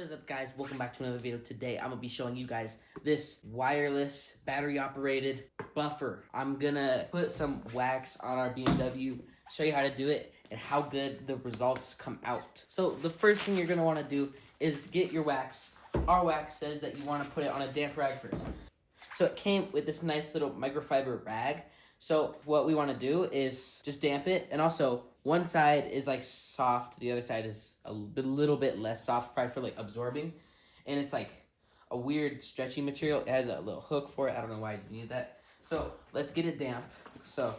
is up, guys? Welcome back to another video. Today I'm gonna be showing you guys this wireless battery operated buffer. I'm gonna put some wax on our BMW, show you how to do it and how good the results come out. So the first thing you're gonna want to do is get your wax. Our wax says that you want to put it on a damp rag first. So it came with this nice little microfiber rag. So what we want to do is just damp it, and also one side is like soft, the other side is a little bit less soft, probably for like absorbing, and it's like a weird stretchy material. It has a little hook for it. I don't know why you need that. So let's get it damp. So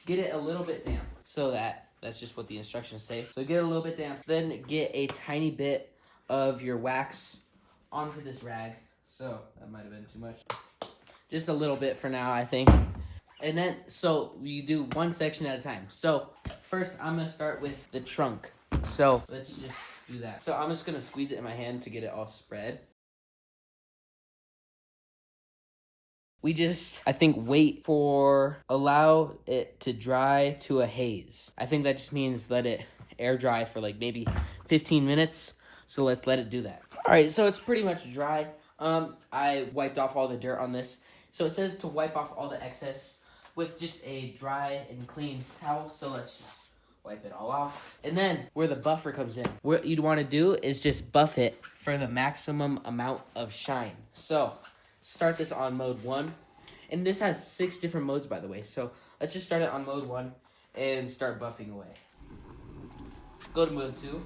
get it a little bit damp. So that's just what the instructions say. So get it a little bit damp. Then get a tiny bit of your wax onto this rag. So that might have been too much. Just a little bit for now, I think. And then, so you do one section at a time. So first I'm gonna start with the trunk. So let's just do that. So I'm just gonna squeeze it in my hand to get it all spread. We just, I think, allow it to dry to a haze. I think that just means let it air dry for like maybe 15 minutes. So let's let it do that. All right, so it's pretty much dry. I wiped off all the dirt on this. So it says to wipe off all the excess with just a dry and clean towel. So let's just wipe it all off. And then where the buffer comes in, what you'd want to do is just buff it for the maximum amount of shine. So start this on mode 1. And this has 6 different modes, by the way. So let's just start it on mode 1 and start buffing away. Go to mode 2.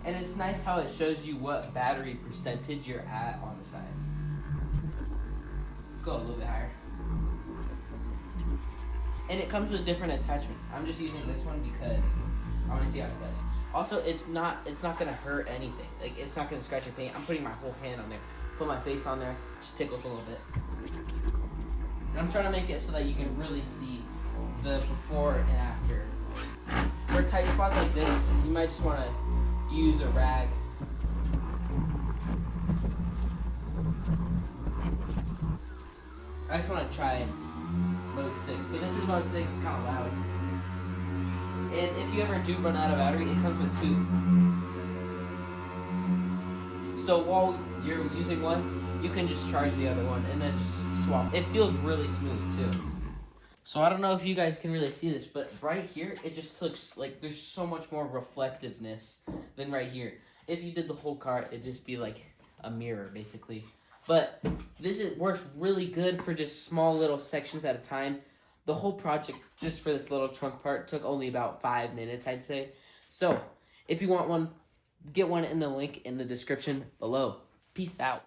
And it's nice how it shows you what battery percentage you're at on the side. Let's go a little bit higher. And it comes with different attachments. I'm just using this one because I want to see how it does. Also, it's not gonna hurt anything. Like, it's not gonna scratch your paint. I'm putting my whole hand on there. Put my face on there. Just tickles a little bit. And I'm trying to make it so that you can really see the before and after. For tight spots like this, you might just want to use a rag. I just want to try mode 6. So this is mode 6, it's kind of loud. And if you ever do run out of battery, it comes with 2. So while you're using one, you can just charge the other one and then just swap. It feels really smooth too. So I don't know if you guys can really see this, but right here, it just looks like there's so much more reflectiveness than right here. If you did the whole car, it'd just be like a mirror, basically. But this works really good for just small little sections at a time. The whole project, just for this little trunk part, took only about 5 minutes, I'd say. So if you want one, get one in the link in the description below. Peace out.